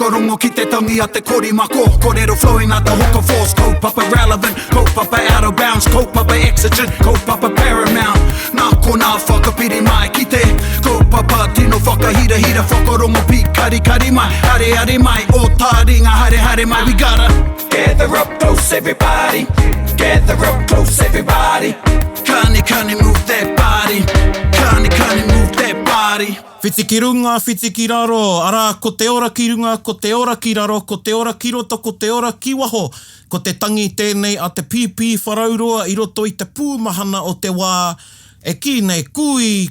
whakarongo ki te tangi a te korimako. Kōrero flowing out the hook of force. Kaupapa relevant, kaupapa out of bounds, kaupapa exigent, kaupapa paramount. Nā ko nā whakapiri mai ki te kaupapa tino whakahira hira whakarongo pi kari kari mai. Hare hare mai, o Taringa hare hare mai. We gotta gather up close everybody. Gather up close everybody. Kani move that body. Kani move that body. Whiti ki runga, whiti ki raro. Ara, ko te ora ki runga, ko te ora ki raro, ko te ora ki roto, ko te ora ki waho. Ko te tangi tēnei a te pīpī wharauroa I roto I te pūmahana o te wā. E ki nei kui,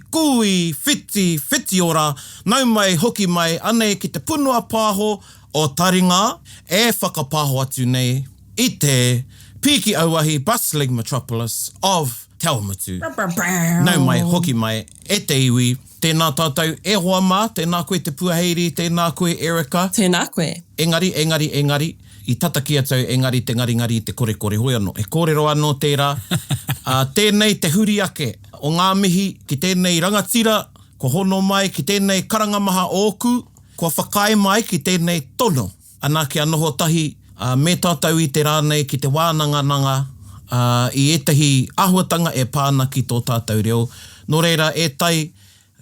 whiti ora. Nau mai, hoki mai, anei ki te punua pāho o Taringa. E whakapāho atu nei I te piki auahi bustling metropolis of Taumatu. Nau mai, hoki mai, e te iwi. Tēnā tātou e hoa mā, tēnā koe te puaheiri, tēnā koe Erika. Tēnā koe. Engari. I tataki atau engari te ngari te kore hoi anō. E kōrero anō tērā. Tēnei te huri ake o ngā mihi ki tēnei rangatira, ko hono mai ki tēnei karangamaha ōku, ko whakai mai ki tēnei tono. Anā ki anoho tahi me tātou I te rānei ki te wānanga I etahi ahuatanga e pāna ki tō tātou reo. Nō reira, e tai,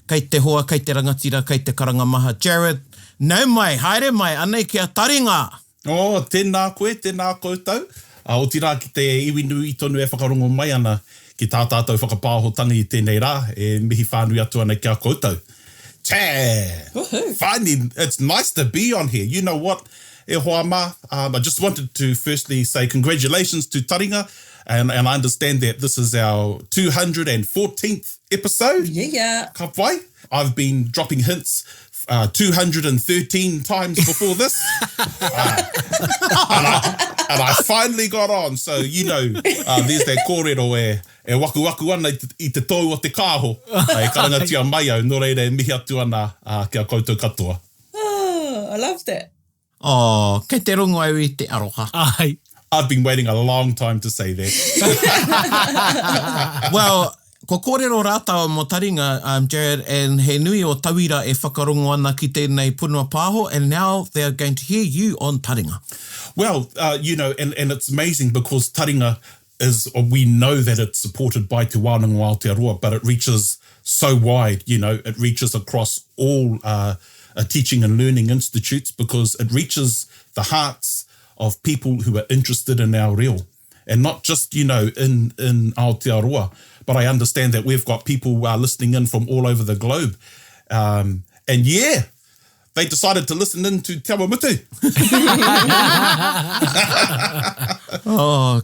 kei te hoa, kei te rangatira, kei te karangamaha. Jarred, nau mai, haere mai, anei kia Taringa. Tēnā koe, tēnā koutou. O tira ki te iwi nui I tonu e whakarongo mai ana ki tā tātou whakapāhotangi I tēnei rā, e mihi whānui atu ana kia koutou. Finally, it's nice to be on here. You know what, e hoa mā, I just wanted to firstly say congratulations to Taringa, and I understand that this is our 214th episode. Yeah. Ka whai? I've been dropping hints 213 times before this. And I finally got on. So, you know, there's that kōrero e waku ana I te tau o te kāho. E karangatia mai au, nō reira e mihi atu ana kia koutou katoa. Oh, I love that. Kei te rongo au I te aroha. Ai. I've been waiting a long time to say that. Well, ko kōrero rātau mo Taringa, Jarred, and he nui o tauira e whakarongo ana ki tēnei punua pāho, and now they're going to hear you on Taringa. Well, you know, and it's amazing because Taringa is, we know that it's supported by Te Wānanga o Aotearoa, but it reaches so wide, you know, it reaches across all teaching and learning institutes because it reaches the hearts of people who are interested in our reo. And not just, you know, in Aotearoa, but I understand that we've got people listening in from all over the globe. And yeah, they decided to listen in to Te Awamutu.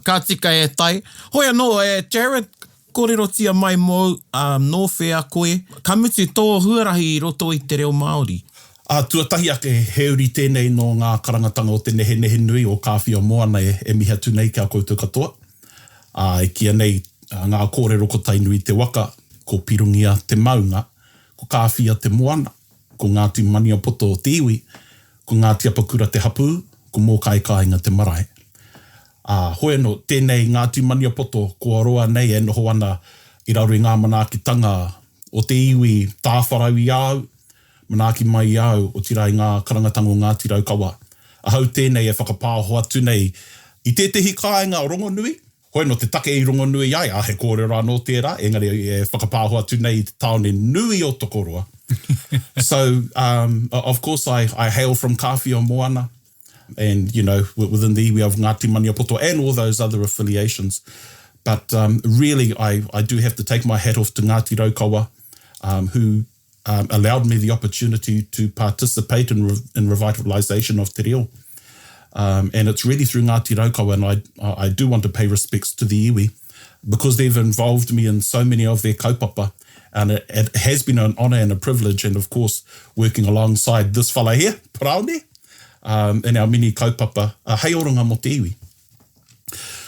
Ka tika e tai. Hoi anō, Jarred, kōrerotia mai mō no wheako. Ka mutu tō huarahi I roto I te reo Māori. Tuatahi ake heuri tēnei no ngā karangatanga o te nehe nui o kāwhia moana e mihi atu nei kia koutou katoa. E kia nei ngā kōrero ko tainui te waka, ko pirungia te maunga, ko kāwhia te moana, ko Ngāti Mania poto o te iwi, ko Ngāti Apakura te hapu, ko mōkai kāinga te marae. Hoi anō, tēnei Ngāti Mania poto, ko aroa nei e noho ana I raru I ngā manaakitanga o te iwi tāwharau I au, manaaki mai au o tira I ngā karangatanga o Ngāti Raukawa. Ahau tēnei e whakapāho atu nei I tētahi kāinga o rongo nui. Hoi no te take I rongo nui ai, he kōrero anō tērā, engari e whakapāho atu nei I te taone nui o Tokoroa. So, of course, I hail from Kāwhia Moana and, you know, within the iwi of Ngāti Mania poto and all those other affiliations. But really, I do have to take my hat off to Ngāti Raukawa, who allowed me the opportunity to participate in revitalisation of te reo. And it's really through Ngāti Raukawa, and I do want to pay respects to the iwi because they've involved me in so many of their kaupapa. And it has been an honour and a privilege, and of course, working alongside this fella here, Praone, in our mini kaupapa, hei oranga mo te iwi.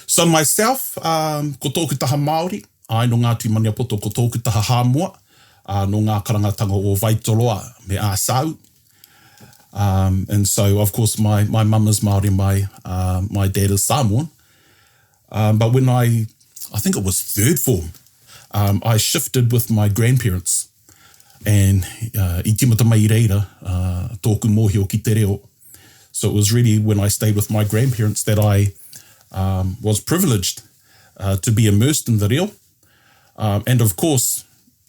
So myself, ko tōku taha Māori, ai no Ngāti Mania poto ko tōku taha Hāmoa, no ngā karangatanga o Waitoroa me Āsau. And so, of course, my mum is Māori, my dad is Samoan. But when I think it was third form, I shifted with my grandparents. And I timata mai reira, tōku mōhio ki te reo. So it was really when I stayed with my grandparents that I was privileged to be immersed in the reo. And of course,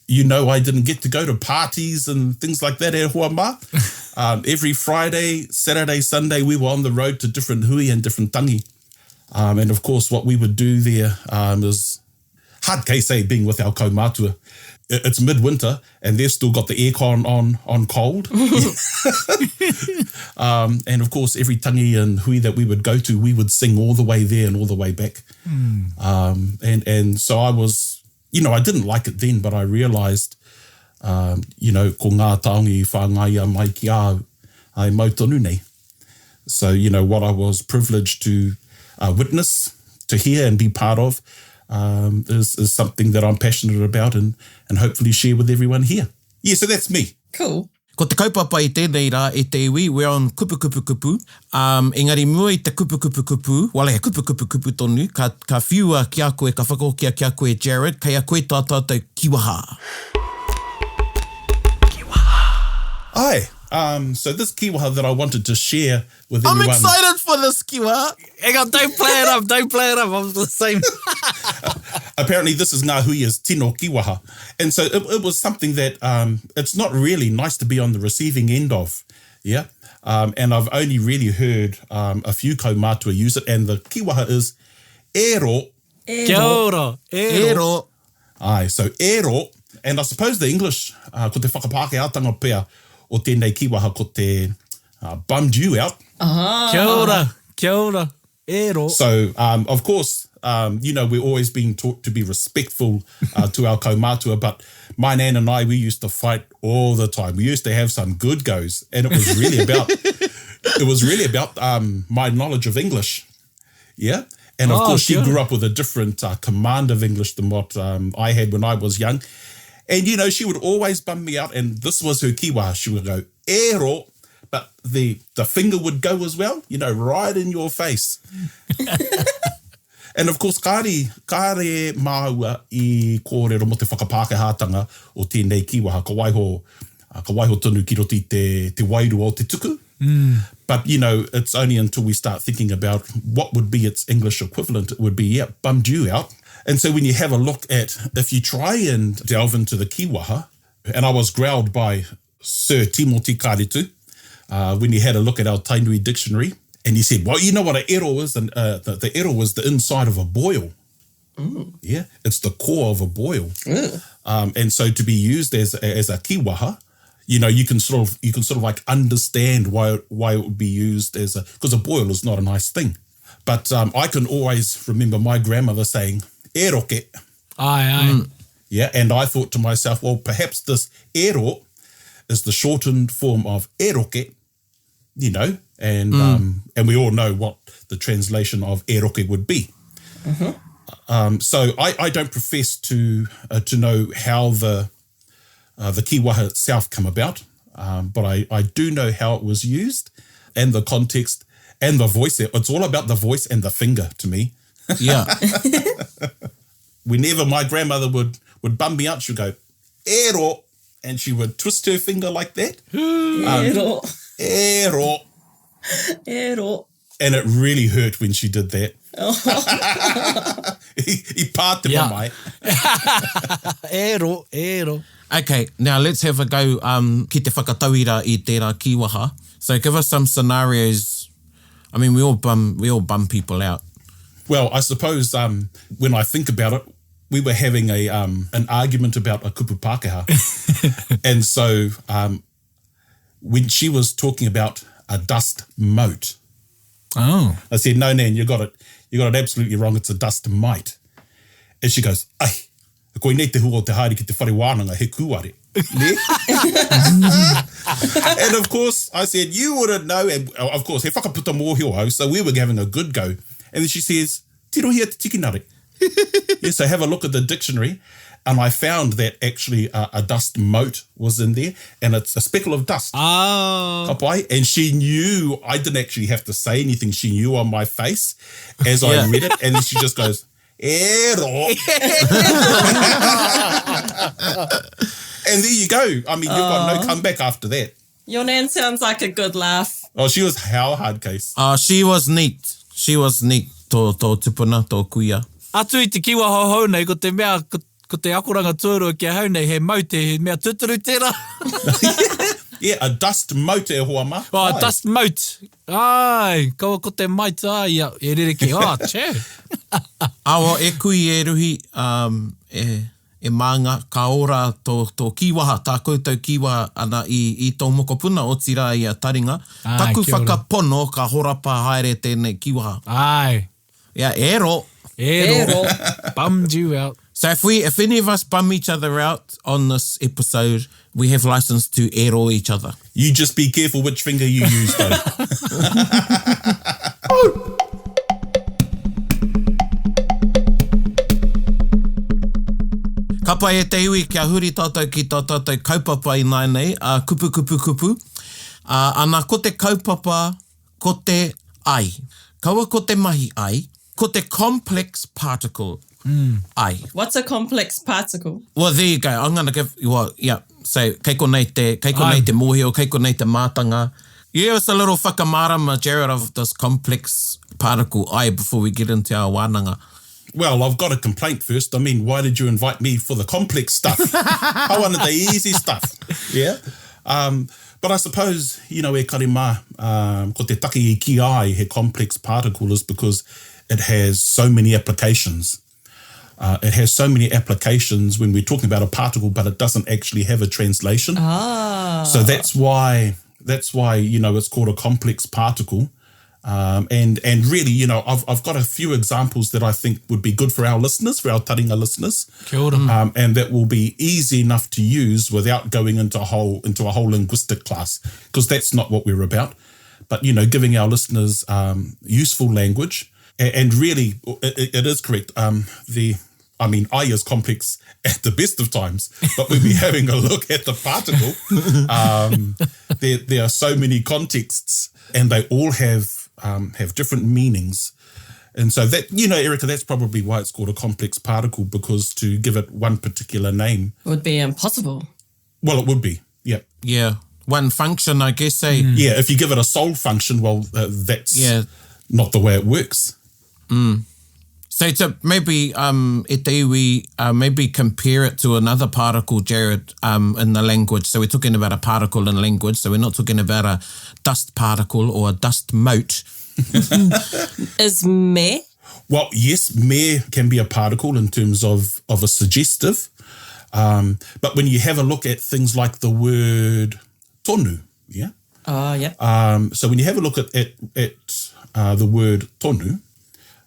you know, I didn't get to go to parties and things like that e hoa ma. Every Friday, Saturday, Sunday, we were on the road to different hui and different tangi. And of course, what we would do there is hard case, being with our kaumātua. It's midwinter and they've still got the aircon on cold. And of course, every tangi and hui that we would go to, we would sing all the way there and all the way back. And so I was, you know, I didn't like it then, but I realised, you know, ko ngā taongi whāngaia mai ki au ai mautonu nei. So, you know, what I was privileged to witness, to hear and be part of, is something that I'm passionate about and hopefully share with everyone here. Yeah, so that's me. Cool. Ko te kaupapa i tēnei rā, e te iwi, we're on kupu. Engari mua i te kupu, wale he kupu tonu, ka whiua ki a koe, ka whakahokia ki a koe, Jarred, kei a koe tā tātou kīwaha. Aye. So this kīwaha that I wanted to share with everyone. I'm excited for this kīwaha. Hang on, don't play it up. I'm the same. Apparently this is ngā huia's tino kīwaha. And so it was something that it's not really nice to be on the receiving end of. Yeah. And I've only really heard a few kaumātua use it. And the kīwaha is ero. Kia ora. Ero. Aye, so ero. And I suppose the English, ko te whakapākeatanga pea o tēnei kīwaha ko te bummed you out. Kia ora. Ero. So, of course, you know, we're always being taught to be respectful to our kaumātua, but my nan and I, we used to fight all the time. We used to have some good goes, and it was really about my knowledge of English. Yeah. And of course, she grew up with a different command of English than what I had when I was young. And, you know, she would always bum me out, and this was her kīwaha. She would go, ero, but the finger would go as well, you know, right in your face. And of course, kāre māua i kōrero mo te whakapākehātanga o tēnei kīwaha, ka waiho tonu ki roti te wairua o te tuku. But, you know, it's only until we start thinking about what would be its English equivalent, it would be, bummed you out. And so when you have a look at, if you try and delve into the kīwaha, and I was growled by Sir Timoti Kāretu, when he had a look at our Tainui dictionary, and he said, well, you know what an ero is? And the ero is the inside of a boil. Yeah, it's the core of a boil. And so to be used as a kīwaha, you know, you can sort of like understand why it would be used as because a boil is not a nice thing. But I can always remember my grandmother saying, e roke. Aye. Yeah, and I thought to myself, well, perhaps this ero is the shortened form of e roke, you know, and we all know what the translation of e roke would be. So I don't profess to know how the kīwaha itself come about, but I do know how it was used and the context and the voice. It's all about the voice and the finger to me. Yeah. Whenever my grandmother would bum me out, she'd go, ero, and she would twist her finger like that. Ero. And it really hurt when she did that. He pāte mai. Ero. Okay, now let's have a go ki te whakatauira i tērā kīwaha. So give us some scenarios. I mean, we all bum people out. Well, I suppose when I think about it, we were having an argument about a kupu Pākehā. And so when she was talking about a dust mote, I said, no, Nan, you got it absolutely wrong. It's a dust mite. And she goes, ai, koe nei te hua o te haere ki te whare wānanga he kūare. And of course, I said, you wouldn't know. And of course, he whakaputa mōhio au, so we were having a good go. And then she says, tirohia te tikinare. Yeah, so have a look at the dictionary. And I found that actually a dust mote was in there. And it's a speckle of dust. Ka pai. And she knew, I didn't actually have to say anything. She knew on my face as I read it. And then she just goes, ero. And there you go. I mean, you've got no comeback after that. Your nan sounds like a good laugh. Oh, she was how hard case. She was neat. She was neat, tō tupuna, tō kuia. Atu i te kīwaha haunei, ko te mea, ko te akoranga tuarua kia haunei, he maute, he mea tuturu tērā. Yeah, a dust mote e hoa ma. Oh, a dust mote. Ai, kaua ko te maite, ai, e rereke, che. Awa, e kui e ruhi, e maanga ka ora tō kīwaha, tā koutou kīwaha ana i tō mokopuna o tira i a Taringa. Taku kia ora. whakapono ka horapa haere tēnei kīwaha. Ai. Yeah, ero. Ero. Bummed you out. So if any of us bum each other out on this episode, we have license to ero each other. You just be careful which finger you use, though. Ka pai e te iwi kia huri tātou ki tātou kaupapa i nai nei, kupu kupu kupu. Ana ko te kaupapa, ko te ai. Kaua ko te mahi ai, ko te complex particle ai. What's a complex particle? Well, there you go. I'm going to give, well, yeah. So, kei konei te mōhio, kei konei te mātanga. Give us a little whakamārama, Jarred, of this complex particle ai before we get into our wānanga. Well, I've got a complaint first. I mean, why did you invite me for the complex stuff? I wanted the easy stuff. Yeah. But I suppose, e karima, ko te taki I ki ai he complex particle is because it has so many applications. It has so many applications when we're talking about a particle, but it doesn't actually have a translation. So that's why it's called a complex particle. And really, I've got a few examples that I think would be good for our listeners, for our Taringa listeners. Kia ora. And that will be easy enough to use without going into a whole linguistic class, because that's not what we're about. But, giving our listeners useful language. And really, it is correct. I is complex at the best of times, but when we're having a look at the particle, there are so many contexts, and they all have different meanings. And so that, Erica, that's probably why it's called a complex particle, because to give it one particular name Would be impossible. Well, it would be, yeah. Yeah. One function, I guess, Yeah, if you give it a sole function, well, that's not the way it works. So to maybe e te iwi, maybe compare it to another particle, Jarred, in the language. So we're talking about a particle in language. So we're not talking about a dust particle or a dust mote. Is me? Well, yes, me can be a particle in terms of a suggestive. But when you have a look at things like the word tonu, yeah? Oh, yeah. So when you have a look at the word tonu,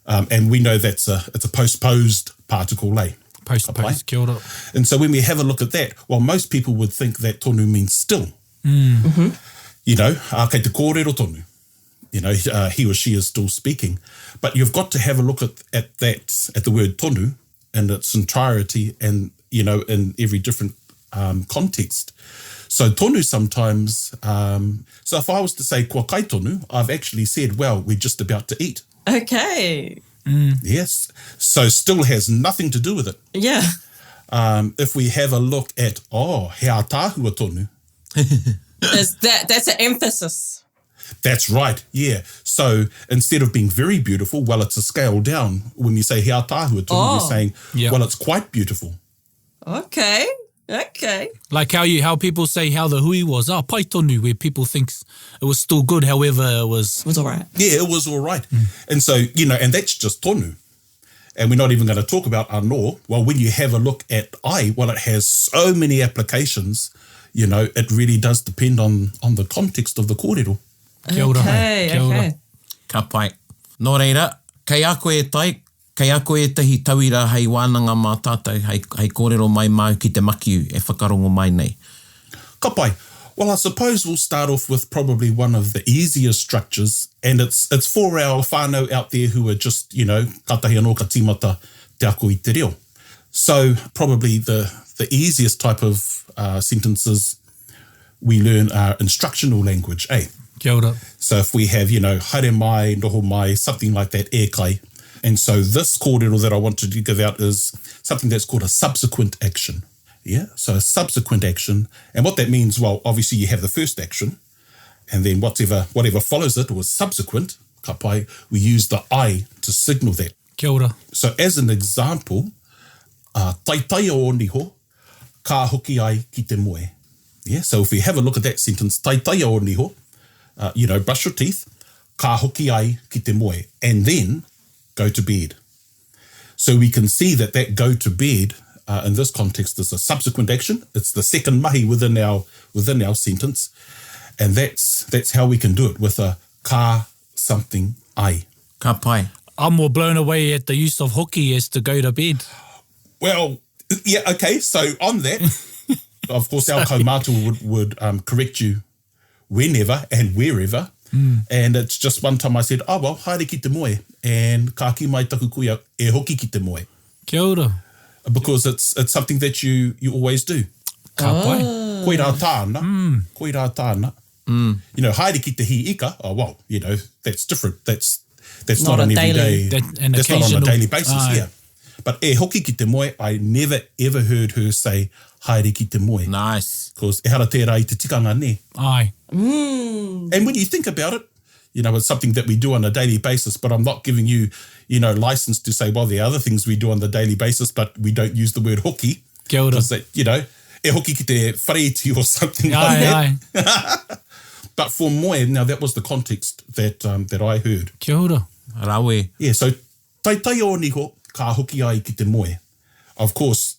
and we know it's a postposed particle, eh? Postposed, kia ora. And so when we have a look at that, well, most people would think that tonu means still. Mm-hmm. Kei te kōrero tonu. He or she is still speaking. But you've got to have a look at the word tonu in its entirety and, in every different context. So tonu sometimes, so if I was to say kua kai tonu, I've actually said, well, we're just about to eat. Okay. Yes. So still has nothing to do with it. Yeah. If we have a look at, hea tāhua tonu. That's an emphasis. That's right, yeah. So instead of being very beautiful, well, it's a scale down. When you say hea tāhua tonu, you're saying, well, it's quite beautiful. Okay. Like how people say how the hui was, pai tonu, where people think it was still good, however it was... It was all right. Yeah, it was all right. And so, and that's just tonu. And we're not even going to talk about anō. Well, when you have a look at ai, well, it has so many applications, it really does depend on the context of the kōrero. Kia ora, Okay. Ka pai. Nō reira, kei a koe tai, kei a koe tahi tauira hei wānanga mā tātou, hei kōrero mai mau ki te makiu e whakarongo mai nei. Ka pai. Well, I suppose we'll start off with probably one of the easier structures, and it's for our whānau out there who are just, katahi anō ka tīmata te ako I te reo. So probably the easiest type of sentences we learn are instructional language, eh? Kia ora. So if we have, haere mai, noho mai, something like that, e kai. And so this kōrero that I wanted to give out is something that's called a subsequent action. Yeah, so a subsequent action. And what that means, well, obviously you have the first action, and then whatever follows it was subsequent, ka pai, we use the I to signal that. Kia ora. So as an example, taitai o niho, ka hoki ai ki te moe. Yeah, so if we have a look at that sentence, taitai o niho, brush your teeth, ka hoki ai ki te moe, and then go to bed. So we can see that go to bed in this context is a subsequent action. It's the second mahi within our sentence, and that's how we can do it with a ka something ai. Ka pai. I'm more blown away at the use of hoki as to go to bed. Well, yeah, okay. So on that, of course, our kaumātua would correct you whenever and wherever. And it's just one time I said, haere ki te moe, and ka ki mai taku kuia e hoki ki te moe. Kia ora. Because it's something that you always do. Ka pai. Koe rā tāna. Koe rā tāna. Haere ki te hi ika, that's different. That's not an everyday. That's not on a daily basis, yeah. But e hoki ki te moe, I never ever heard her say haere ki te moe. Nice. Because e hara tērā I te tikanga ne. Ai. And when you think about it, it's something that we do on a daily basis, but I'm not giving you, license to say, well, there are other things we do on the daily basis, but we don't use the word hoki. Kia ora. Because e hoki ki te whareiti or something like that. But for moe, now that was the context that I heard. Kia ora. Rāua. Yeah, so taitai o niho, ka hoki ai ki te moe. Of course,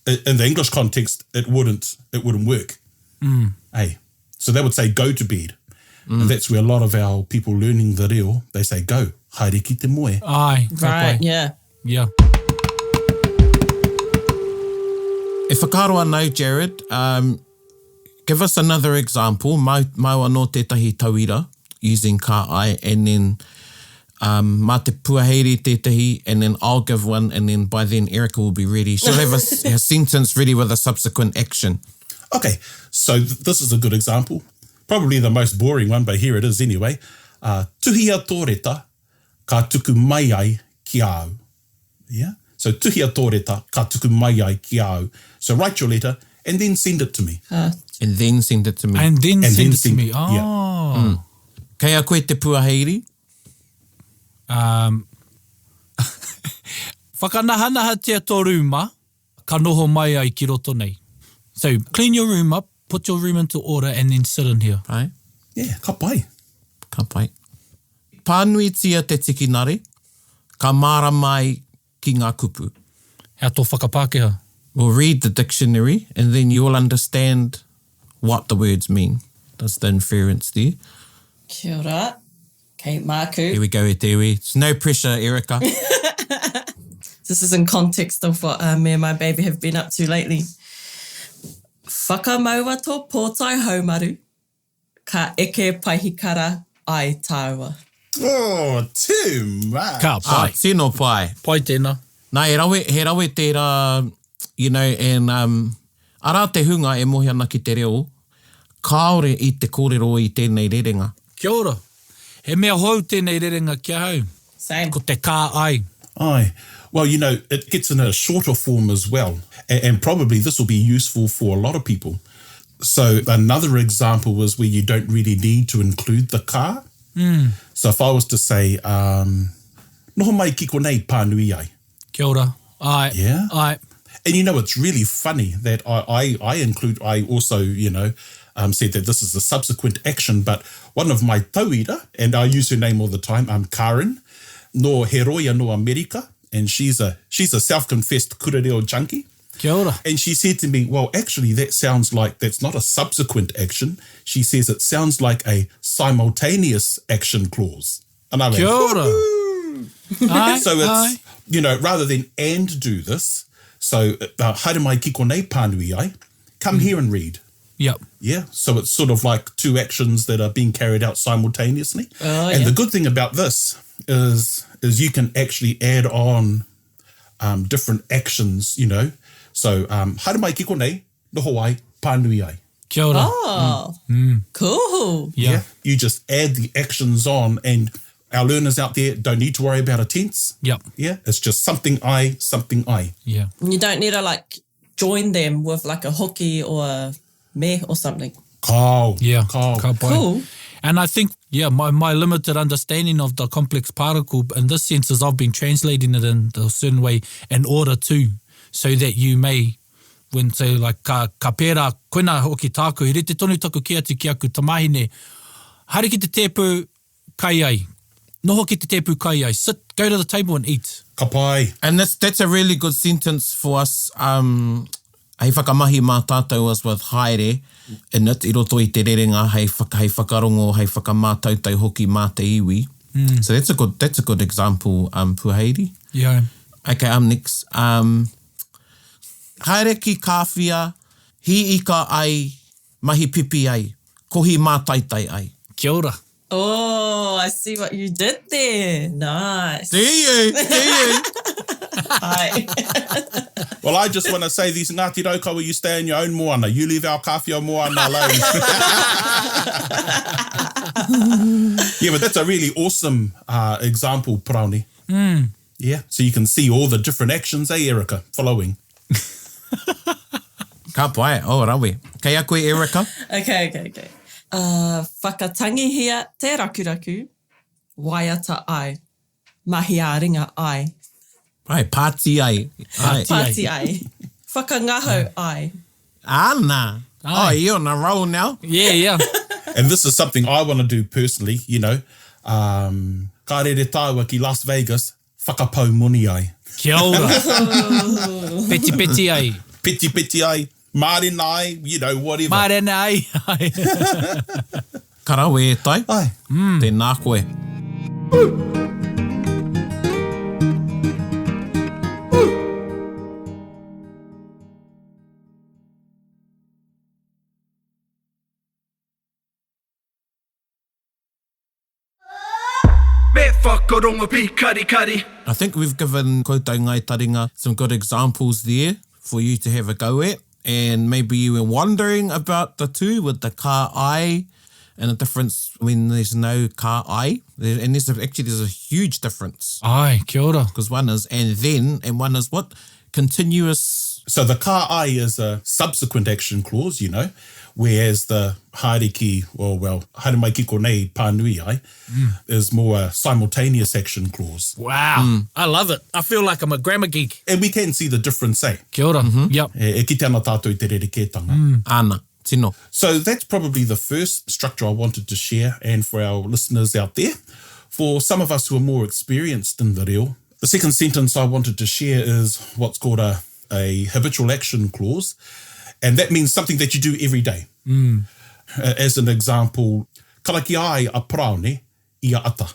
in the English context, it wouldn't work. Hey, so they would say go to bed. And that's where a lot of our people learning the reo, they say go, haere ki te moe. Ai. Ka Right, pai. yeah. Yeah. E whakaro anau, Jarred, give us another example. Maua no tētahi tauira using ka ai, and then mā te puaheiri tētahi, and then I'll give one, and then by then Erica will be ready. She'll have a sentence ready with a subsequent action. Okay, so this is a good example. Probably the most boring one, but here it is anyway. Tuhia tōreta, ka tuku mai ai ki au. Yeah? So tuhia tōreta, ka tuku mai ai ki au. So write your letter and then send it to me. And then send it to me. And then send it to send- me. Oh. yeah. Kei a koe te puaheiri? Whakanahanahatia tō rūma, ka noho mai ai ki roto nei. So clean your room up, put your room into order, and then sit in here. Pai? Yeah, ka pai. Ka pai. Pānuitia te tikinare, ka mārama ai ki ngā kupu. Hea tō whakapākehā. We'll read the dictionary and then you'll understand what the words mean. That's the inference there. Kia ora. Kei māku. Here we go, e te iwi. It's no pressure, Erica. This is in context of what me and my baby have been up to lately. Whakamaua tō pōtai haumaru, ka eke paihikara ai tāua. Oh, too much. Ka pai. Tēnō pai. Pai tēnā. Nā, he rawe tērā, and arā te hunga e mohi ana ki te reo, kāore I te kōrero I tēnei rerenga. Kia ora. He mea hou tēnei rerenga kia hau. Same. Ko te kā ai. Aye. Well, it gets in a shorter form as well. And probably this will be useful for a lot of people. So another example was where you don't really need to include the ka. So if I was to say, noho mai ki konei pānui ai. Kia ora. Ai. Yeah. Ai. And it's really funny that I also, said that this is a subsequent action, but one of my tauira, and I use her name all the time, Karen, no heroia no America, and she's a self-confessed kūrereo junkie. Kia ora. And she said to me, well, actually, that sounds like that's not a subsequent action. She says it sounds like a simultaneous action clause. And I went, Kia ora. Ai. so ai. it's, rather than and do this, so haere mai ki konei pānui ai, come here and read. Yep. Yeah, so it's sort of like two actions that are being carried out simultaneously. Oh, and yeah. the good thing about this is you can actually add on different actions, So, haere mai ki konei, noho ai, pānui ai. Kia ora. Oh, cool. Yeah. You just add the actions on, and our learners out there don't need to worry about a tense. Yep. Yeah, it's just something I. Yeah. You don't need to join them with like a hoki or a me or something. Kāu. Yeah, Kāu. ka pai. Cool. And I think, my limited understanding of the complex particle in this sense is I've been translating it in a certain way in order to, so that you may, when say like ka pērā koina hoki tāku, i rete tonu taku ki atu ki aku tamahine, haere ki te tēpū kai ai, noho ki te tēpū kai ai, sit, go to the table and eat. Ka pai. And that's a really good sentence for us. Hei whakamahi mā tātou as with haere, in it, I roto i te rerenga, hei whakarongo, hei whakamātautau hoki mā te iwi. So that's a good example, Puhairi. Yeah. Okay, next. Haere ki kāwhia, hi ika ai, mahi pipi ai, kohi mā taitai ai. Kia ora. Oh, I see what you did there. Nice. Do you? Hi. Well, I just want to say these Ngāti Raukawa, you stay in your own moana. You leave our kāwhia moana alone. Yeah, but that's a really awesome example, Praone. Yeah, so you can see all the different actions, Erica, following. Ka pai, rawe. Kei a koe, Erica? Okay. Whakatangihia te rakuraku, waiata ai, mahi a ringa ai, Ai, pāti ai. pāti ai, whakangaho ai. Ana. Oh, you're on a roll now. Yeah. And this is something I want to do personally, you know. Ka rere tāua ki Las Vegas, whakapau moni ai. Kia ora. Peti ai. Peti ai, mārena ai, you know, whatever. Mārena ai. Karawe e tai. Ai. Tēnā koe. Me whakarongo pi kari. I think we've given koutou ngai Taringa some good examples there for you to have a go at. And maybe you were wondering about the two with the ka ai and the difference when there's no ka ai. And there's a huge difference. Ai, kia ora. Because one is and then, and one is what? Continuous. So the ka ai is a subsequent action clause, you know, whereas the haere ki, haere mai ki konei pānui ai, is more a simultaneous action clause. Wow. I love it. I feel like I'm a grammar geek. And we can see the difference, eh? Kia ora. Yep. E ki te ana tātou i te rerekētanga. Ana. Tino. So that's probably the first structure I wanted to share, and for our listeners out there, for some of us who are more experienced in the reo, the second sentence I wanted to share is what's called a habitual action clause, and that means something that you do every day. As an example, karaki ai a praone ia ata.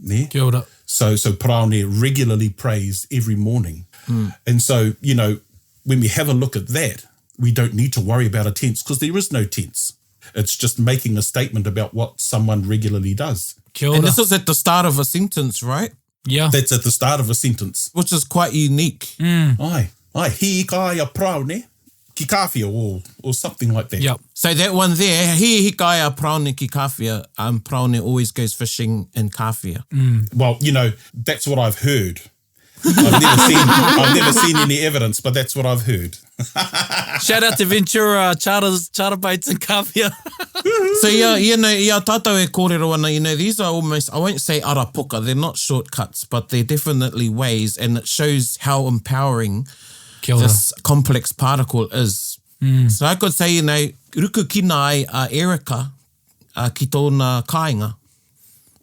Ne? Kia ora. So praone regularly prays every morning. And so, you know, when we have a look at that, we don't need to worry about a tense because there is no tense. It's just making a statement about what someone regularly does. Kia ora. And this is at the start of a sentence, right? Yeah. That's at the start of a sentence. Which is quite unique. Ai, hi kai a praone ki kāwhia or something like that. Yep. So that one there, he kai a praone ki kāwhia, praone always goes fishing in kāwhia. Well, you know, that's what I've heard. I've never seen any evidence, but that's what I've heard. Shout out to Ventura, charter baits and kāwhia. So ia tātou e kōrero ana, you know, these are almost, I won't say arapoka, they're not shortcuts, but they're definitely ways, and it shows how empowering Kia ora. this complex particle is. So I could say, you know, ruku kina ai a Erica ki tōna kāinga,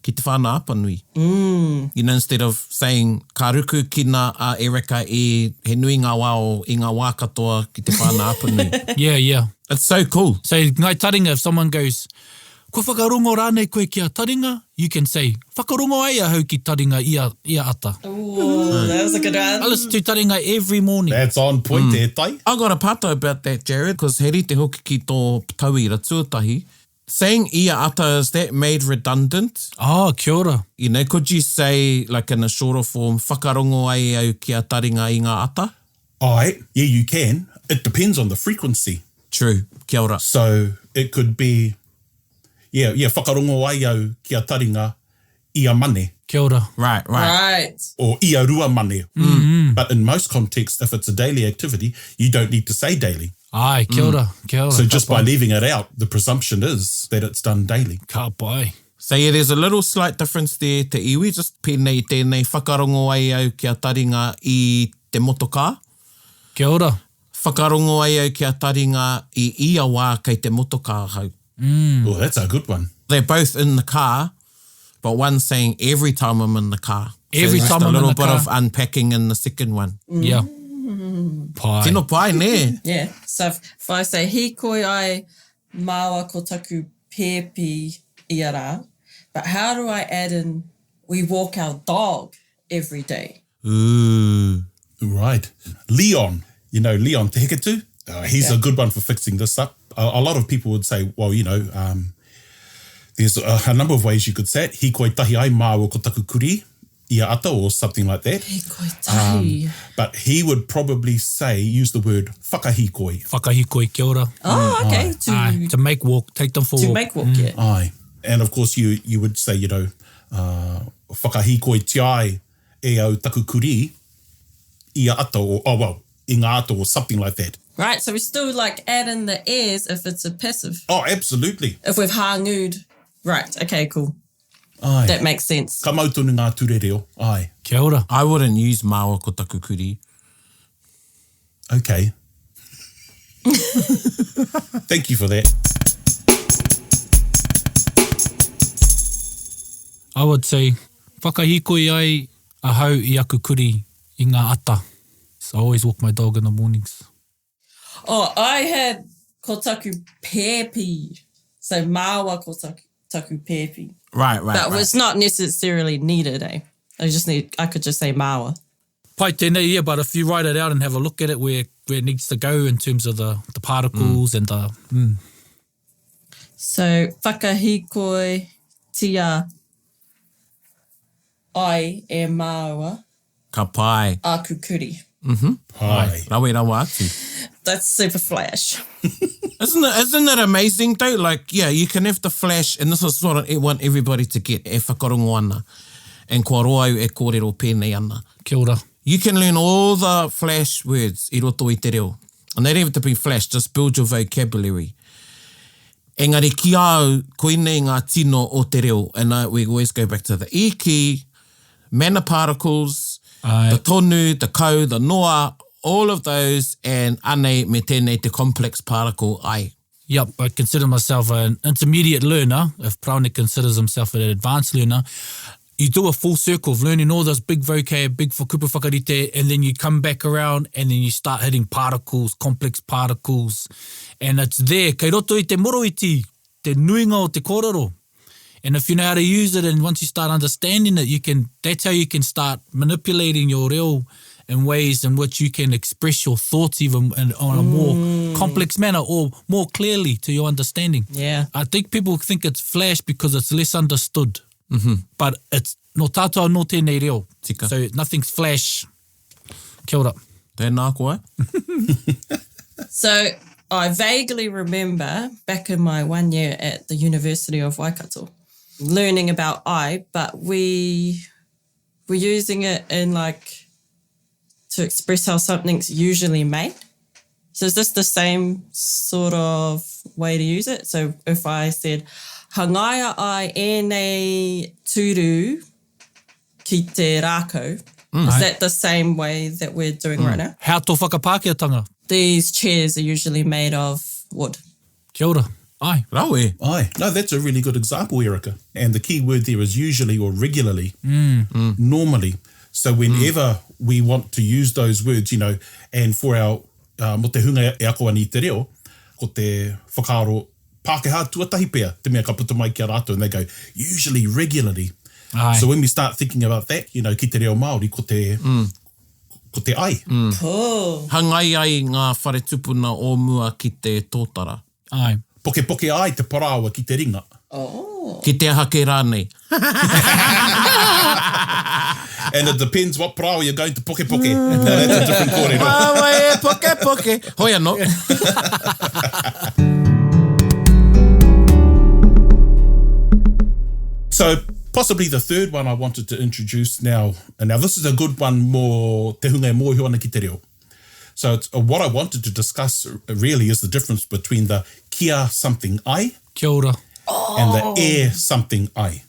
ki te whāna apanui. You know, instead of saying, ka ruku kina a Erica he nui ngā wao i ngā wā katoa ki te whāna apanui. Yeah. It's so cool. So, ngai Taringa, if someone goes, ko whakarongo rānei koe kia Taringa, you can say, whakarongo ai a hau ki Taringa ia ata. Ooh, that was a good I one. listen to Taringa every morning. That's on point there, tai. I got a pato about that, Jarred, because he rite hoki ki tō tauira tuatahi. Saying ia ata, is that made redundant? Oh, kia ora. You know, could you say, like in a shorter form, whakarongo ai au kia Taringa i ngā ata? Ai, yeah, you can. It depends on the frequency. True, kia ora. So it could be, whakarongo ai au kia Taringa i a mane. Kia ora. Right. Right. Or ia rua mane. But in most contexts, if it's a daily activity, you don't need to say daily. Ai, kia ora. Kia ora. So just by leaving it out, the presumption is that it's done daily. Ka pai. So yeah, there's a little slight difference there te iwi, just pēnei tēnei whakarongo ai au kia taringa i te motoka. Kia ora. Whakarongo ai au kia taringa i ia wā kei te motoka hau. Oh, that's a good one. They're both in the car, but one's saying every time I'm in the car. Every so time I'm in the a little bit car. of unpacking in the second one. Yeah. Pai. Tino pai, ne? Yeah. So if I say, hikoi ai māua ko taku pēpi ia rā, but how do I add in, we walk our dog every day? Ooh. Right. Leon. You know, Leon Te Heketu. He's a good one for fixing this up. A lot of people would say, well, you know, there's a number of ways you could say it. Hikoi tahi ai māua ko taku kuri, ia ata, or something like that. Hikoi tahi. But he would probably use the word whakahikoi. Whakahikoi, kia ora. Oh, okay. Ai, to make walk, take them for To walk. make walk, yeah. Aye. And of course, you would say, you know, whakahikoi tiai e au taku kuri, ia ata, or, i ngā ata, or something like that. Right, so we still like add in the airs if it's a passive. Oh, absolutely. If we've hāngued. Right, okay, cool. Aye. That makes sense. Ka mautonu ngā ture reo. Aye. Kia ora. I wouldn't use māua ko taku kuri. Okay. Thank you for that. I would say, whakahikoi ai a hau I aku kuri I ngā ata. So I always walk my dog in the mornings. Oh, I had ko taku pēpi. So māua ko taku pēpi. Right. But it's not necessarily needed, eh? I could just say māua. Pai tēnei, yeah, but if you write it out and have a look at it where it needs to go in terms of the particles and the... So, whakahikoi tia ai e māua Ka pai. aku kuri. Aye. Rawa atu. That's super flash. Isn't it amazing though? Like, yeah, you can have the flash, and this is what I want everybody to get, e whakarongo ana. And kua roa au e kōrero pēnei ana. Kia ora. You can learn all the flash words I roto I te reo. And they don't have to be flash, just build your vocabulary. Engari ki au, koinei ngā tino o te reo. And we always go back to the iki, mana particles, Aye. the tonu, the kau, the noa, all of those, and ane me tēnei te complex particle ai. Yep, I consider myself an intermediate learner. If Praone considers himself an advanced learner, you do a full circle of learning all this big vocab, big kupu whakarite, and then you come back around and then you start hitting particles, complex particles, and it's there. Kei roto I te moro iti, te nuinga o te kōrero. And if you know how to use it, and once you start understanding it, that's how you can start manipulating your reo in ways in which you can express your thoughts even on a more complex manner or more clearly to your understanding. Yeah. I think people think it's flash because it's less understood. But it's no tātou no tēnei reo. Tika. So nothing's flash. Kia ora. Tēnā koe. So I vaguely remember back in my 1 year at the University of Waikato, learning about I, but we were using it in like to express how something's usually made. So is this the same sort of way to use it? So if I said, hangaia ai ēnei turu ki te rākau, is that the same way that we're doing right now? How tō whakapākeatanga? These chairs are usually made of wood. Kia ora. Ai. Rawe. Aye. No, that's a really good example, Erika. And the key word there is usually or regularly, normally. So whenever we want to use those words, you know, and for our mo te hunga e ako ani te reo, ko te whakaaro Pākehā tuatahi pea, te mea ka puta mai ki a rātou, and they go, usually, regularly. Ai. So when we start thinking about that, you know, ki te reo Māori, ko te ai. Cool. Hangai ai ngā whare tupuna o mua ki te tōtara. Ai. Poke poke ai te parāua ki te ringa. Oh. Ki te hake rānei. And it depends what parāua you're going to poke poke. Now that's a different kōrero. Awa e poke poke. Hoi anō. So Possibly the third one I wanted to introduce now, and now this is a good one more te hunga e mōhio ana ki te reo. So what I wanted to discuss really is the difference between the kia something ai Kia ora. and the e something ai.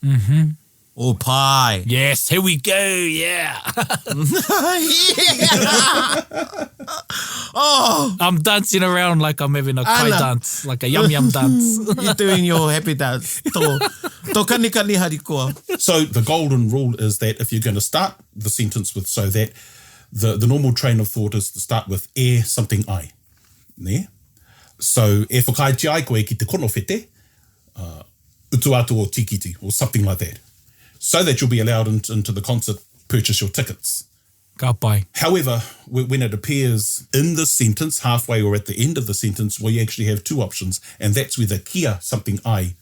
Oh, pie. Yes, here we go, yeah. Oh, I'm dancing around like I'm having a kai Ana. dance, like a yum dance. you're doing your happy dance. Tō kani hari koa. So the golden rule is that if you're going to start the sentence with so that, the normal train of thought is to start with e something ai. Ne? So e whakaiti ai koe ki te kono whete, utu atu o tikiti, or something like that. So that you'll be allowed into the concert, purchase your tickets. Ka pai. However, when it appears in the sentence, halfway or at the end of the sentence, we actually have two options, and that's where the kia something ai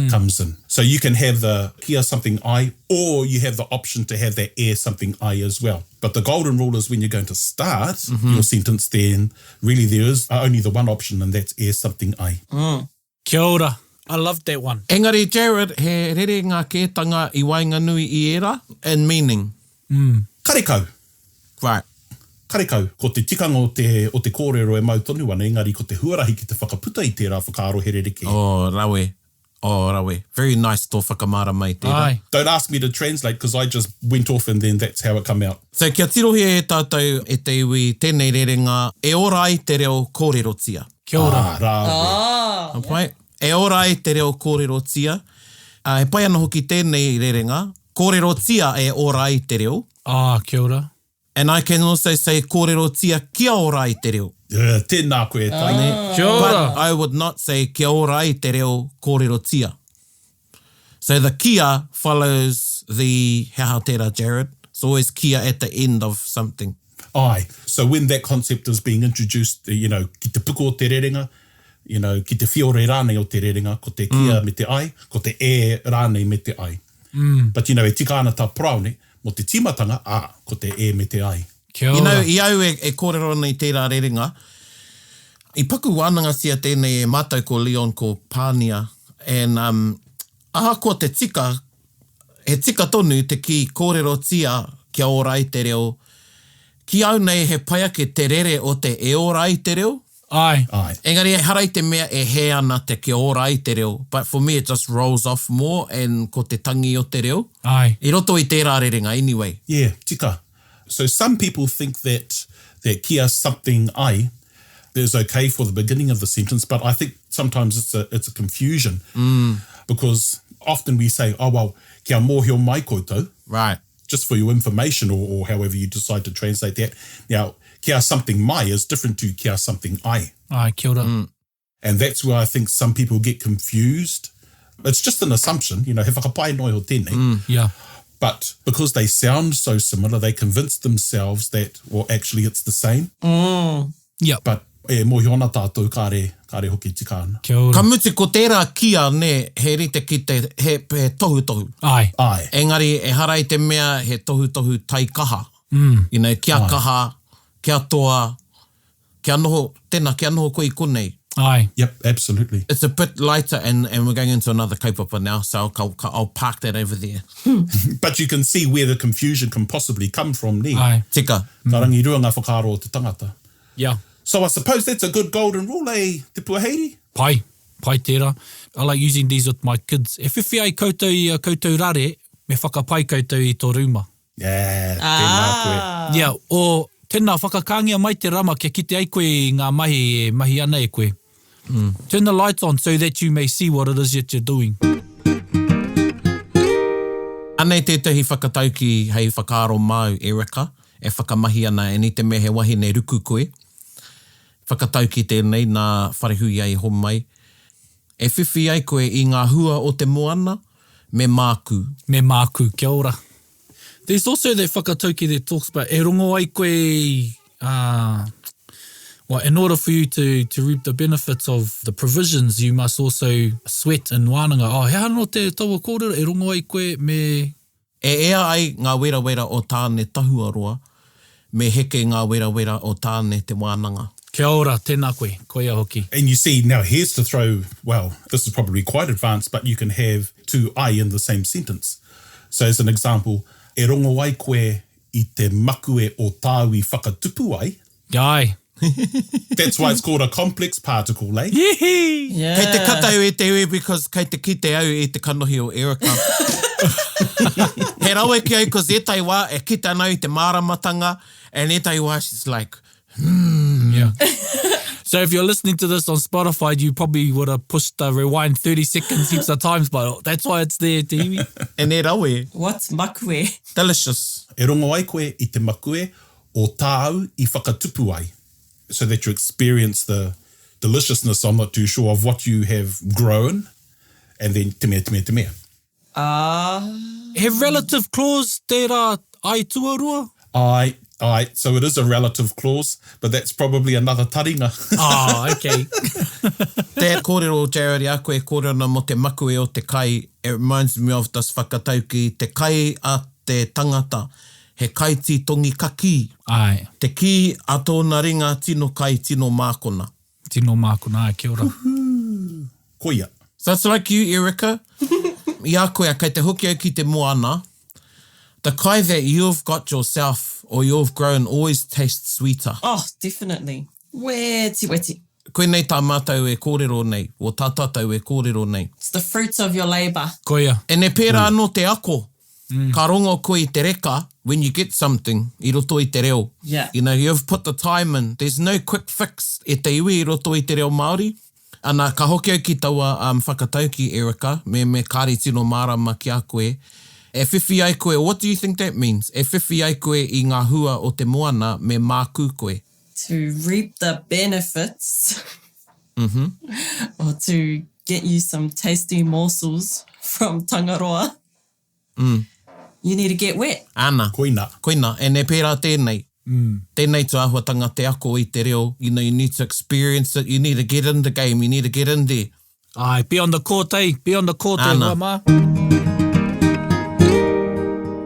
comes in. So you can have the kia something ai, or you have the option to have that e something ai as well. But the golden rule is when you're going to start your sentence, then really there is only the one option, and that's e something ai. Kia ora. I love that one. Engari, Jarred, he rere ngā kētanga I wainga nui I era and meaning. Karekau. Right. Karekau, ko te tikanga o te kōrero e mautonu ana, engari ko te huarahi ki te whakaputa I tērā whakaaro here reke. Oh, rawe. Oh, rawe. Very nice tō whakamārama I tērā. Ai. Don't ask me to translate because I just went off and then that's how it come out. So kia tirohia e tātou e te iwi tēnei rerenga e ora ai te reo kōrerotia. Kia ora. Rāwe. Apai, e ora ai te reo kōrerotia. E pai ana hoki tēnei rerenga. Kōrerotia e ora ai te reo. Kia ora. And I can also say kōrerotia kia ora ai te reo. Tēnā koe tai. Kia But ora. I would not say kia ora ai te reo kōrerotia. So the kia follows the hea tērā, Jarred. It's always kia at the end of something. Ai. So when that concept is being introduced, ki te puko o te rerenga, ki te whiore rānei o te rerenga, ko te kia me te ai, ko te e rānei me te ai. But e tika ana tā praone, mo te timatanga, ko te e me te ai. Kia ora. I au e kōrero ana I tērā rerenga. I paku wānanga sia tēnei e mātou ko Leon ko Pānia. And aha ko te tika, he tika tonu te ki kōrerotia kia ora ai te reo. Ki au nei he paiake te rere o te e ora ai te reo. Ai. Ai. Engari, harai te mea e he ana te kia ora ai te reo. But for me, it just rolls off more and ko te tangi o te reo. Ai. I roto I tērā rerenga, anyway. Yeah, tika. So some people think that kia something ai is okay for the beginning of the sentence, but I think sometimes it's a confusion. Because often we say, oh, well, kia mōhio mai koutou, Right. just for your information or however you decide to translate that. Now, kia something mai is different to kia something ai. Ai, kia ora. And that's where I think some people get confused. It's just an assumption, he whakapai noi o tēnei. Yeah. But because they sound so similar, they convince themselves that, well, actually it's the same. Yeah. But e mōhio ana tātou kāre hoki tika ana. Kia ora. Ka muti ko tērā kia ne, he rite ki te he tohu. Ai. Ai. Engari, e harai te mea he tohu tai kaha. Kia kaha, kia toa, kia noho, tēnā, kia noho koe I konei. Ai. Yep, absolutely. It's a bit lighter and we're going into another kaupapa now, so I'll park that over there. But you can see where the confusion can possibly come from there. Ai. Tika. Ka rangi rua ngā whakaaro o te tangata. Yeah. So I suppose that's a good golden rule, te puaheiri? Pai tērā. I like using these with my kids. E whiwhi ai koutou I koutou rare, me whakapai koutou I tō rūma. Yeah, tēnā koe. Yeah, o tēnā whakakangia mai te rama kia kite ai koe I ngā mahi ana e koe. Turn the lights on so that you may see what it is that you're doing. Anei tētahi whakatauki hei whakaaro mau, Erika, e whakamahi ana e ni te mea he wahi ne ruku koe. Whakatauki tēnei nā wharehui ai homai. E whiwhi ai koe I ngā hua o te moana, me māku. Me māku, kia ora. There's also that whakatauki that talks about e rongo ai koe, well, in order for you to reap the benefits of the provisions, you must also sweat in wānanga. Oh, he ano te taua kōrero, e rongo ai koe me... E ea ai ngā wera o tāne tahuaroa, me heke ngā wera o tāne te wānanga. Kia ora, tēnā koe, koia hoki. And you see, now here's to throw, well, this is probably quite advanced, but you can have two ai in the same sentence. So as an example, e rongo ai koe I te makue o tāu I whakatupu ai. Ai. That's why it's called a complex particle, eh? Yeah. Kei te katau e te ue because kei te kite au e te kanohi o Erica. He rawe ki au, because etai wā e kita anau I te māramatanga, and etai wā, she's like, Yeah. So if you're listening to this on Spotify, you probably would have pushed the rewind 30 seconds heaps of times, but that's why it's there, te iwi. and e rawe, What's makue? delicious. E rongo ai koe I te makue o tāu I whakatupu ai. So that you experience the deliciousness, I'm not too sure, of what you have grown, and then te mea, te mea, te mea. He relative clause tērā ai tuarua? Ai, so it is a relative clause, but that's probably another taringa. Ah, okay. Te kōrero Jarred a koe kōrero mo te makue o te kai, it reminds me of this whakatauki, te kai a te tangata, he kai ti tongi ka ki. Ai. Te ki a tōna ringa tino kai tino mākona. Tino mākuna, ai, kia ora. Kuia. So it's like you, Erica. Ia koe a kei te hoki au ki te moana. The kai that you've got yourself or you've grown always tastes sweeter. Oh, definitely. Weti, weti. Koe nei tā mātou e kōrero nei, o tā tātou e kōrero nei. It's the fruits of your labour. Koia. E ne pērā anō te ako. Ka rongo koe I te reka, when you get something, I roto I te reo. Yeah. You know, you've put the time in. There's no quick fix e te iwi I roto I te reo Māori. Ana, ka hoki au ki taua whakatauki, Erica, me kāri tino mārama ki a koe. E whiwhi ai koe, what do you think that means? E whiwhi ai koe I ngā hua o te moana me māku koe. To reap the benefits or to get you some tasty morsels from Tangaroa, you need to get wet. Ana. Koina. Koina, e ne pērā tēnei. Tēnei tu āhuatanga te ako I te reo. You know, you need to experience it. You need to get in the game. You need to get in there. Ai, be on the court, eh? Be on the court, eh, Ana. Wama?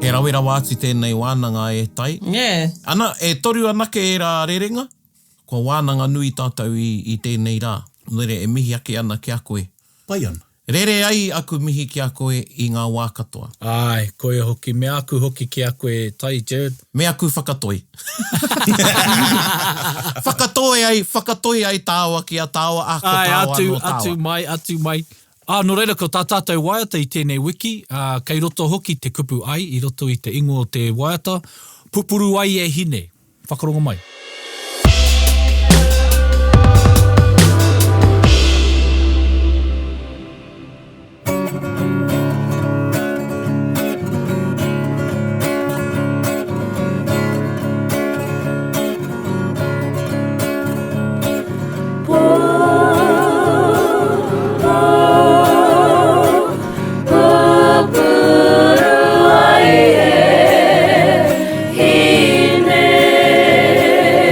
E rawera wāti tēnei wānanga e tai. Yeah. Ana, e toru anake e rā rerenga. Ko wānanga nui tātou I tēnei rā. Nere, e mihi ake ana ki a koe. Pai ana. Rere ai aku mihi ki a koe I ngā wā katoa. Ai, koia hoki. Me aku hoki ki a koe tai, Jarred. Me aku whakatoi. whakatoi ai tāua ki a tāua, ako Ai, tāua no tāua. atu mai. No reira, ko tā tātou waiata I tēnei wiki. Kei roto hoki te kupu ai, I roto I te ingo o te waiata. Pupuru ai e hine. Whakarongo mai. Hine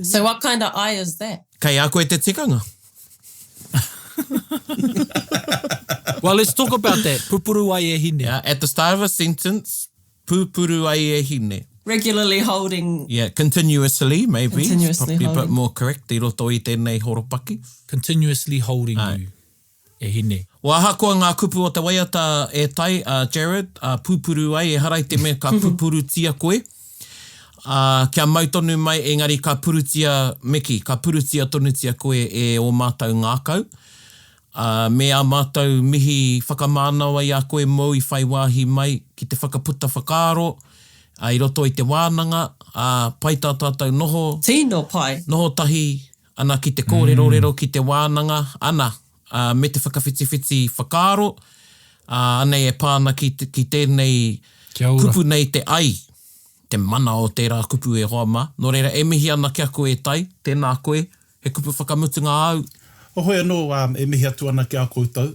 So what kind of ai is that? Kei a koe te tikanga. Well, let's talk about that. Pupuru ai e hine. Yeah, at the start of a sentence, pūpuru ai e hine. Regularly holding... Yeah, continuously, maybe. Continuously It's probably a holding. bit more correct. I roto I tēnei horopaki. Continuously holding Ai. you. E hine. Wa hakoa ngā kupu o te waiata e tai, Jarred, pūpuru ai e harai te mea ka pupurutia koe. Kia mautonu mai, engari ka purutia meki, ka purutia tonutia koe e o mātou ngākau. Me a mātou mihi whakamānawa i a koe mou I whai wāhi mai ki te whakaputa whakaaro, I roto I te wānanga, pai tā tātou noho, Tino pai. noho tahi, ana ki te kōrerorero ki te wānanga, ana me te whakawhitiwhiti whakaaro, anei e pāna ki tēnei Kia ora. kupu nei te ai, te mana o tērā kupu e hoa mā. Nō reira, e mihi ana kia koe e tai, tēnā koe, he kupu whakamutunga au. O hoi anō, e mihi atu ana ki a koutou.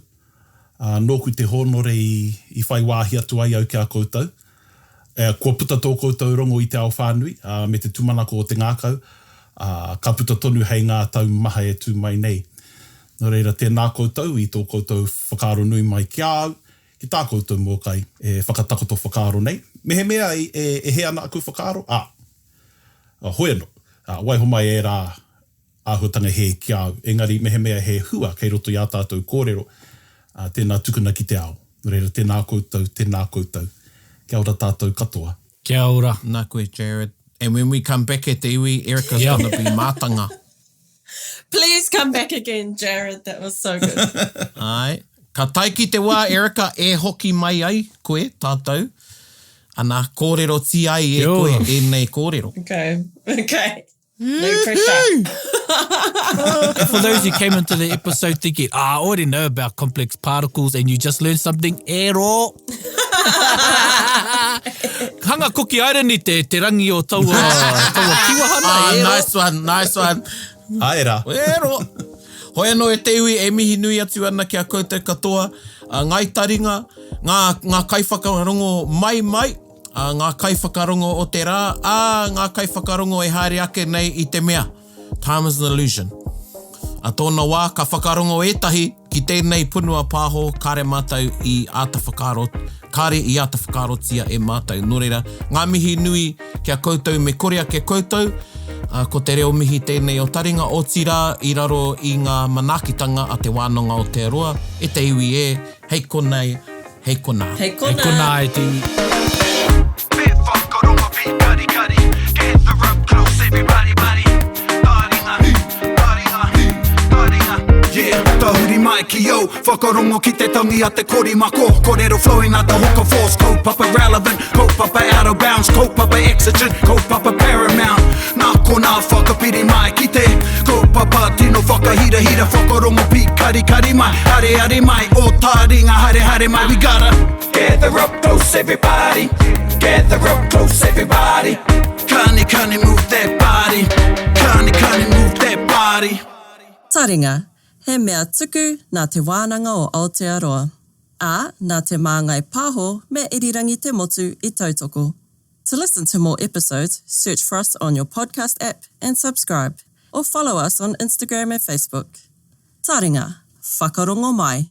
Nōku te honore I whai wāhi atu ai au ki a koutou. Kua puta tō koutou rongo I te ao whānui, me te tumanako o te ngākau. Ka puta tonu hei ngā tau maha e tū mai nei. Nō reira, tēnā koutou I tō koutou whakaaro nui mai ki au, ki tā koutou mō kai e whakatakoto whakaaro nei. Me he mea e he ana aku whakaaro? Hoi anō. Waiho mai e rā āhuatanga he ki au. Engari, me he mea he hua kei roto I a tātou kōrero. Tēnā tukuna ki te ao. Nō reira, tēnā koutou, tēnā koutou. Kia ora tātou katoa. Kia ora. Nā koe, Jarred. And when we come back at te iwi, Erica's Yeah. going to be mātanga. Please come back again, Jarred. That was so good. Ai. Ka tai ki te wā, Erica, e hoki mai ai, koe, tātou. Ana kōrerotia ai e Kia koe, ora. e nei kōrero. Okay. No pressure. And for those who came into the episode thinking, I already know about complex particles and you just learned something, ero. Hanga koki aira ni te rangi o taua kiwahana, ero. Nice one. Aera. Ero. Hoi anō e te iwi, e mihi nui atu ana ki a koutou katoa. Ngai taringa, ngā kaiwhakarongo mai, ngā kaiwhakarongo o te rā, ngā kaiwhakarongo e haere ake nei I te mea. Time is an illusion. A tōna wā, ka whakarongo etahi ki tēnei punua pāho, kāre mātou I āta whakaro, kāre I āta whakarotia e mātou. Nō reira, ngā mihi nui kia koutou me kore ake koutou, ko te reo mihi tēnei o Taringa o tira I raro I ngā manakitanga a te wānanga o te aroa. E te iwi e, hei konei, hei kona. Hey, E kona. kona e te iwi. Bit whakarongo pi kari. Get the rope close, everybody, buddy. Taringa. Yeah, tahuri mai ki au. Whakarongo ki te tangi a te korimako. Kōrero flowing at the hook of force. Kaupapa relevant, kaupapa out of bounds. Kaupapa exigent, kaupapa paramount. Nā ko nā whakapiri mai ki te. Kaupapa tino whakahira. Whakarongo pi kari mai. Hare mai, o Taringa, hare mai. We gotta gather up close, everybody. Gather up close, everybody. Kani move that body. Kani move that body. Taringa, he mea tuku nā te wānanga o Aotearoa. Nā te māngai pāho me irirangi te motu I tautoko. To listen to more episodes, search for us on your podcast app and subscribe, or follow us on Instagram and Facebook. Taringa, whakarongo mai.